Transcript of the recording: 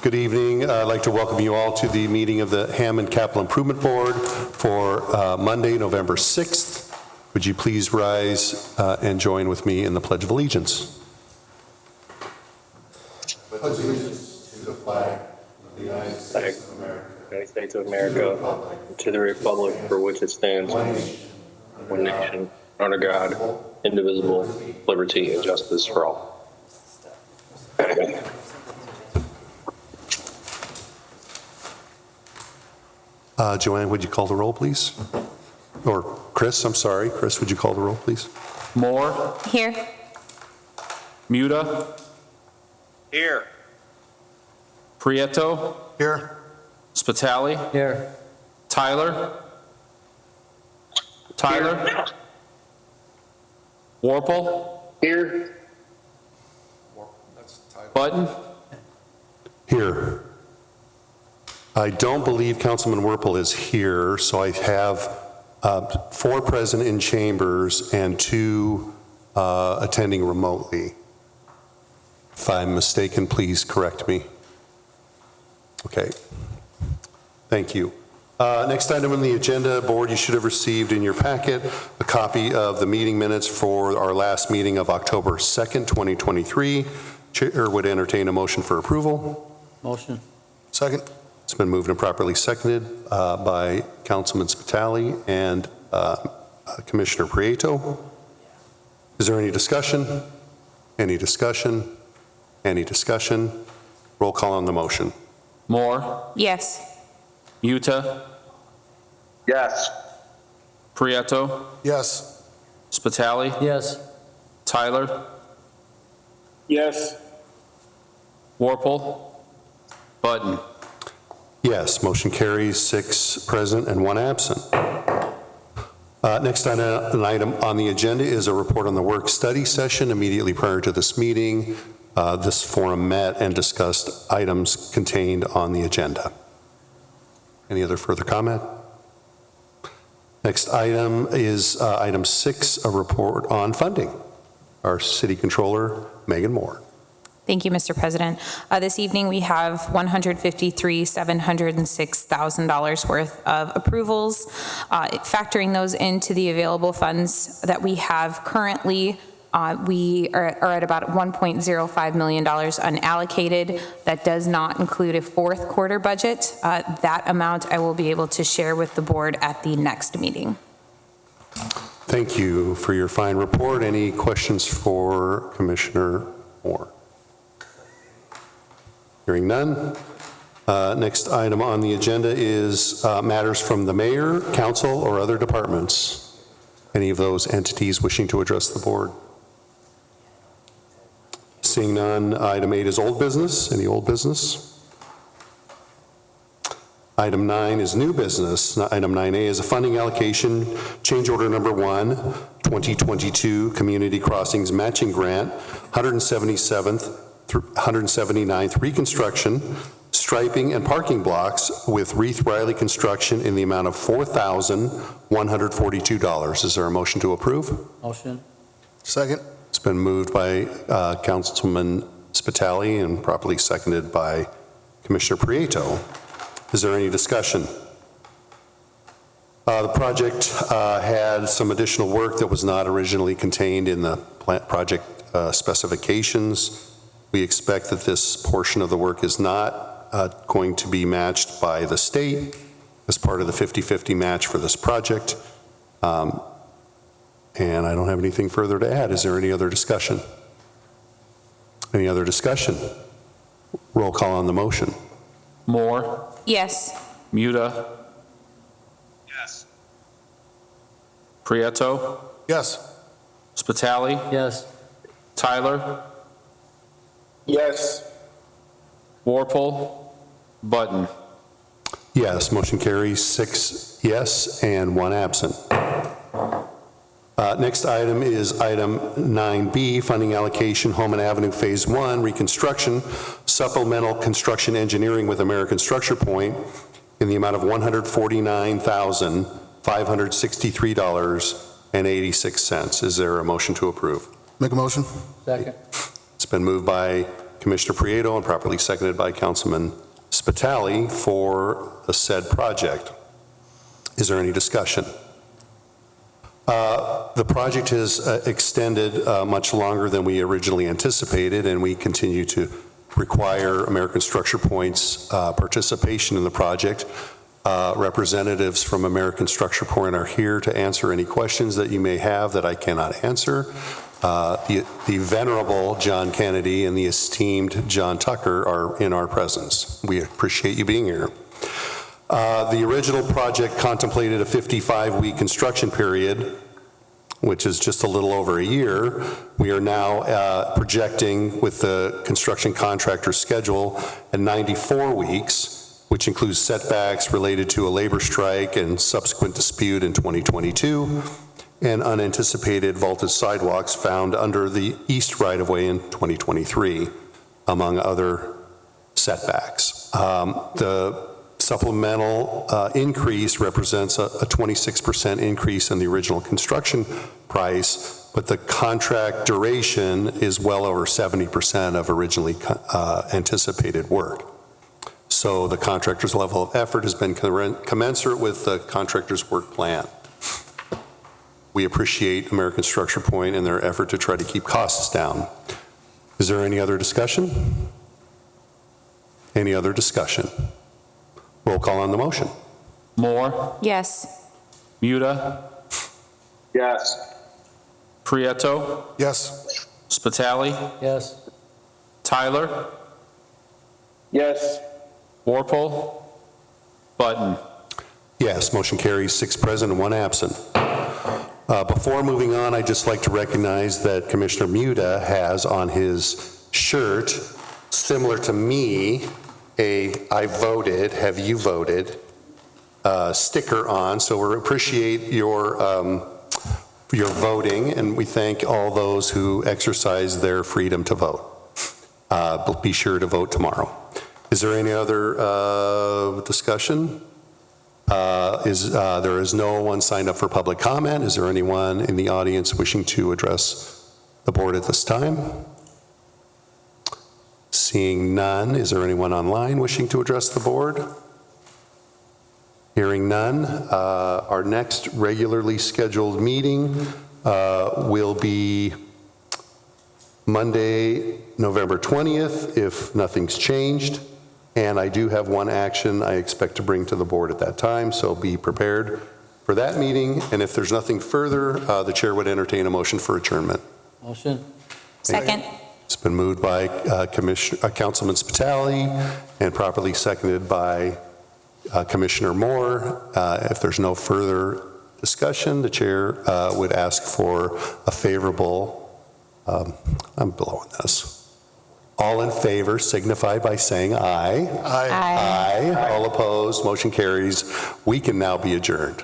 Good evening. I'd like to welcome you all to the meeting of the Hammond Capital Improvement Board for Monday, November 6th. Would you please rise and join with me in the Pledge of Allegiance? Pledge allegiance to the flag of the United States of America. United States of America, to the republic for which it stands, one nation, under God, indivisible, liberty and justice for all. Joanne, would you call the roll, please? Or Chris, I'm sorry. Chris, would you call the roll, please? Moore. Here. Muta. Here. Prieto. Here. Spitali. Here. Tyler. Warple. Here. Button. Here. I don't believe Councilman Werple is here, so I have 4 present in chambers and 2 attending remotely. If I'm mistaken, please correct me. Okay. Thank you. Next item on the agenda, board, you should have received in your packet a copy of the meeting minutes for our last meeting of October 2nd, 2023. Chair would entertain a motion for approval. Motion. Second. It's been moved and properly seconded by Councilman Spitali and Commissioner Prieto. Is there any discussion? Any discussion? Any discussion? Roll call on the motion. Moore. Yes. Muta. Yes. Prieto. Yes. Spitali. Yes. Tyler. Yes. Warple. Button. Yes, motion carries, 6 present and 1 absent. Next item on the agenda is a report on the work study session immediately prior to this meeting. This forum met and discussed items contained on the agenda. Any other further comment? Next item is item 6, a report on funding. Our City Controller, Megan Moore. Thank you, Mr. President. This evening we have $153,706,000 worth of approvals. Factoring those into the available funds that we have currently, we are at about $1.05 million unallocated. That does not include a fourth quarter budget. That amount I will be able to share with the board at the next meeting. Thank you for your fine report. Any questions for Commissioner Moore? Hearing none. Next item on the agenda is matters from the mayor, council, or other departments. Any of those entities wishing to address the board? Seeing none, item 8 is old business. Any old business? Item 9 is new business. Item 9A is a funding allocation, change order number 1, 2022 Community Crossings Matching Grant, 179th reconstruction, striping and parking blocks with Reith Riley Construction in the amount of $4,142. Is there a motion to approve? Motion. Second. It's been moved by Councilman Spitali and properly seconded by Commissioner Prieto. Is there any discussion? The project had some additional work that was not originally contained in the project specifications. We expect that this portion of the work is not going to be matched by the state as part of the 50-50 match for this project. And I don't have anything further to add. Is there any other discussion? Any other discussion? Roll call on the motion. Moore. Yes. Muta. Yes. Prieto. Yes. Spitali. Yes. Tyler. Yes. Warple. Button. Yes, motion carries 6 yes and 1 absent. Next item is item 9B, funding allocation, Holman Avenue Phase 1, reconstruction, supplemental construction engineering with American Structure Point in the amount of $149,563.86. Is there a motion to approve? Make a motion. Second. It's been moved by Commissioner Prieto and properly seconded by Councilman Spitali for the said project. Is there any discussion? The project has extended much longer than we originally anticipated, and we continue to require American Structure Point's participation in the project. Representatives from American Structure Point are here to answer any questions that you may have that I cannot answer. The venerable John Kennedy and the esteemed John Tucker are in our presence. We appreciate you being here. The original project contemplated a 55-week construction period, which is just a little over a year. We are now projecting with the construction contractor's schedule at 94 weeks, which includes setbacks related to a labor strike and subsequent dispute in 2022, and unanticipated vaulted sidewalks found under the east right-of-way in 2023, among other setbacks. The supplemental increase represents a 26% increase in the original construction price, but the contract duration is well over 70% of originally anticipated work. So the contractor's level of effort has been commensurate with the contractor's work plan. We appreciate American Structure Point and their effort to try to keep costs down. Is there any other discussion? Any other discussion? Roll call on the motion. Moore, Yes. Muda, Yes. Prieto, Yes. Spitali, Yes. Tyler, Yes. Warple, Button. Yes, motion carries, 6 present and 1 absent. Before moving on, I'd just like to recognize that Commissioner Muda has on his shirt, similar to me, a "I voted, have you voted" sticker on. So we appreciate your voting, and we thank all those who exercise their freedom to vote. Be sure to vote tomorrow. Is there any other discussion? There is no one signed up for public comment. Is there anyone in the audience wishing to address the board at this time? Seeing none, is there anyone online wishing to address the board? Hearing none, our next regularly scheduled meeting will be Monday, November 20th, if nothing's changed. And I do have one action I expect to bring to the board at that time, so be prepared for that meeting. And if there's nothing further, the chair would entertain a motion for adjournment. Motion. Second. It's been moved by Councilman Spitali and properly seconded by Commissioner Moore. If there's no further discussion, the chair would ask for a favorable, I'm blowing this. All in favor signify by saying aye. Aye. Aye. All opposed, motion carries. We can now be adjourned.